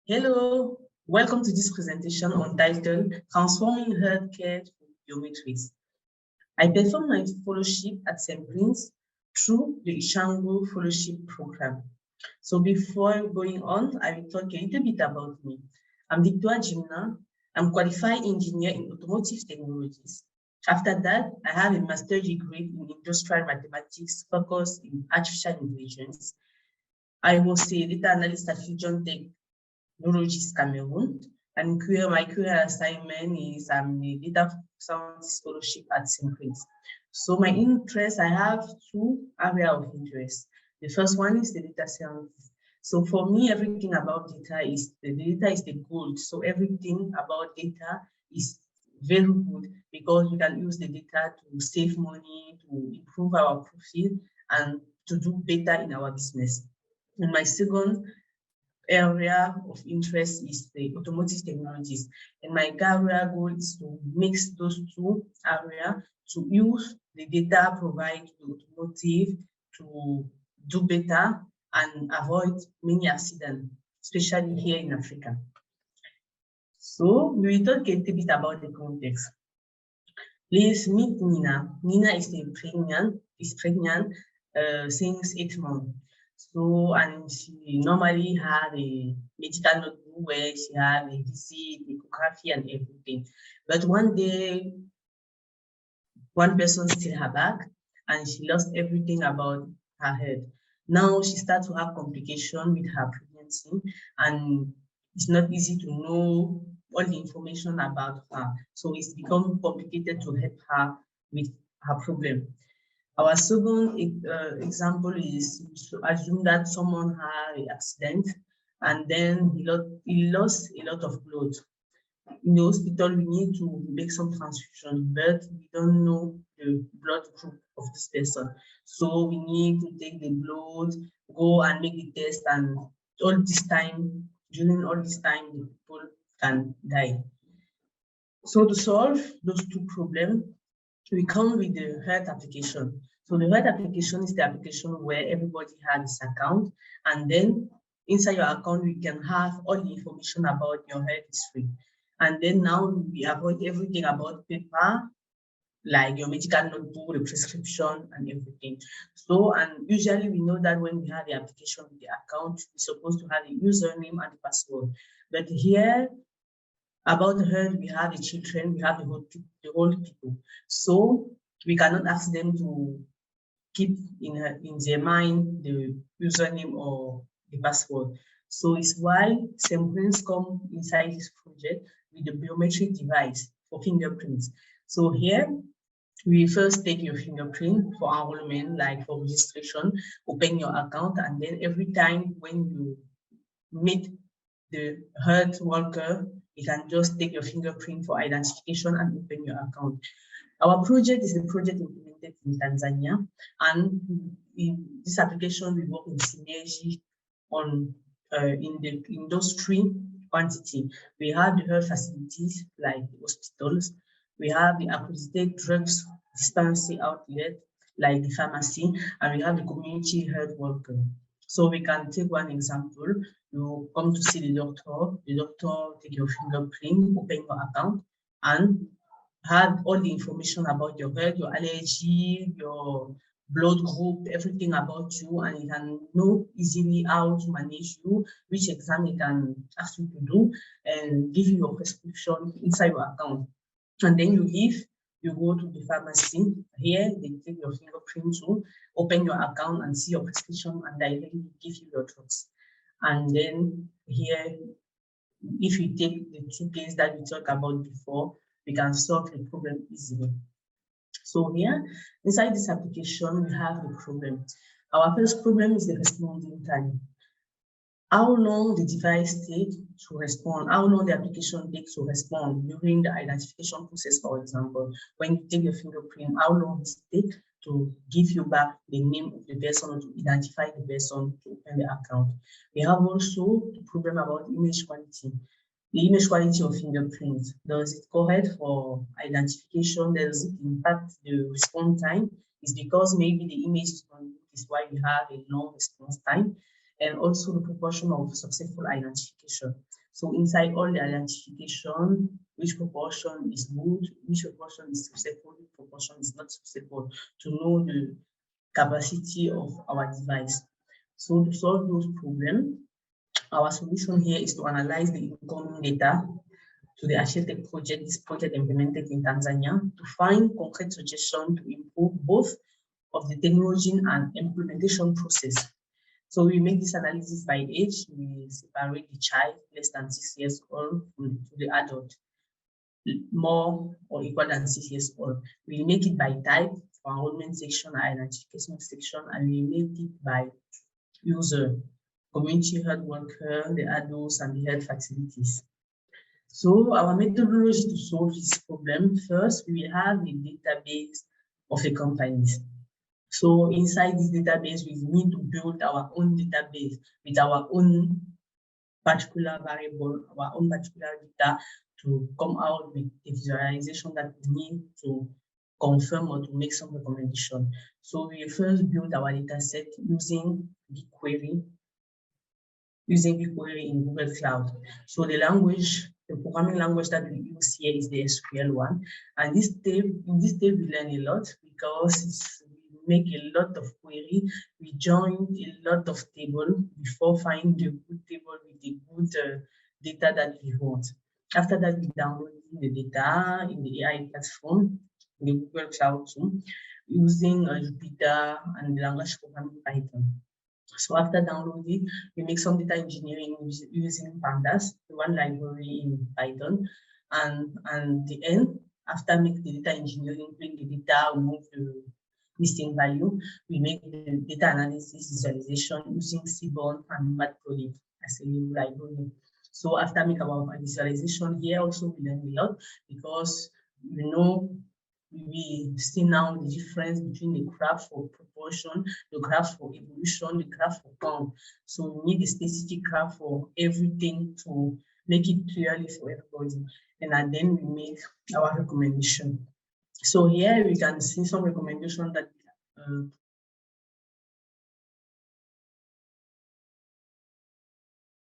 Hello, welcome to this presentation on titled Transforming Healthcare through Biometrics. I perform my fellowship at Simprints through the Ishango Fellowship Program. So before going on, I will talk a little bit about me. I'm Victoire. I'm qualified engineer in automotive technologies. After that, I have a master's degree in industrial mathematics focused in artificial intelligence. I was a data analyst at Fusion Technologies Cameroon, and my career assignment is I'm a data science scholarship at Simprints. So my interest, I have two areas of interest. The first one is the data science. So for me, everything about data is the gold. So everything about data is very good because we can use the data to save money, to improve our profit, and to do better in our business. And my second area of interest is the automotive technologies. And my career goal is to mix those two areas to use the data provided to automotive to do better and avoid many accidents, especially here in Africa. So we will talk a little bit about the context. Please meet Nina. Nina is pregnant since 8 months. So, and she normally had a medical notebook where she had a visit, ecography, and everything. But one day, one person steal her bag, and she lost everything about her head. Now she starts to have complication with her pregnancy, and it's not easy to know all the information about her. So it's become complicated to help her with her problem. Our second example is to assume that someone had an accident and then he lost a lot of blood. In the hospital, we need to make some transfusion, but we don't know the blood group of this person. So we need to take the blood, go and make the test, and during all this time, the people can die. So to solve those two problems, we come with the health application. So the health application is the application where everybody has this account, and then inside your account, we can have all the information about your health history. And then now we avoid everything about paper, like your medical notebook, the prescription, and everything. So, and usually we know that when we have the application with the account, we're supposed to have the username and the password. But here, about the health, we have the children, we have the whole people. So we cannot ask them to keep in their mind the username or the password. So it's why Simprints come inside this project with the biometric device for fingerprints. So here, we first take your fingerprint for enrollment, like for registration, open your account, and then every time when you meet the health worker, you can just take your fingerprint for identification and open your account. Our project is a project implemented in Tanzania, and in this application we work in synergy on in those three quantity. We have the health facilities like the hospitals, we have the accredited drugs dispensing outlet like the pharmacy, and we have the community health worker. So we can take one example. You come to see the doctor take your fingerprint, open your account, and have all the information about your health, your allergy, your blood group, everything about you, and you can know easily how to manage you, which exam you can ask you to do, and give you your prescription inside your account. And then you go to the pharmacy. Here, they take your fingerprint to open your account and see your prescription and directly give you your drugs. And then here, if you take the two things that we talked about before, we can solve the problem easily. So here, inside this application, we have the problem. Our first problem is the responding time. How long the device takes to respond, how long the application takes to respond during the identification process, for example. When you take your fingerprint, how long does it take to give you back the name of the person, to identify the person, to open the account. We have also the problem about image quality. The image quality of fingerprints, does it correct for identification? Does it impact the response time? It's because maybe the image is not good, is why we have a long response time, and also the proportion of successful identification. So inside all the identification, which proportion is good, which proportion is successful, which proportion is not successful, to know the capacity of our device. So to solve those problems, our solution here is to analyze the incoming data to the Architect project, this project implemented in Tanzania, to find concrete suggestions to improve both of the technology and implementation process. So we make this analysis by age. We separate the child less than 6 years old to the adult, more or equal than 6 years old. We make it by type for enrollment section, identification section, and we make it by user, community health worker, the adults, and the health facilities. So our methodology to solve this problem, first, we have the database of the companies. So inside this database, we need to build our own database with our own particular variable, our own particular data to come out with the visualization that we need to confirm or to make some recommendation. So we first build our data set using BigQuery in Google Cloud. So the programming language that we use here is the SQL one. And in this step, we learn a lot because we make a lot of query. We join a lot of tables before finding the good table with the good data that we want. After that, we download the data in the AI platform, in the Google Cloud too, using Jupyter and the language programming Python. So after downloading, we make some data engineering using Pandas, the one library in Python. And the end, after make the data engineering, bring the data, move the listing value, we make the data analysis visualization using Seaborn and Matplotlib as a new library. So after make our visualization here, also we learn a lot because we know we see now the difference between the graph for proportion, the graph for evolution, the graph for count. So we need a specific graph for everything to make it clearly for everybody. And then we make our recommendation. So here we can see some recommendation that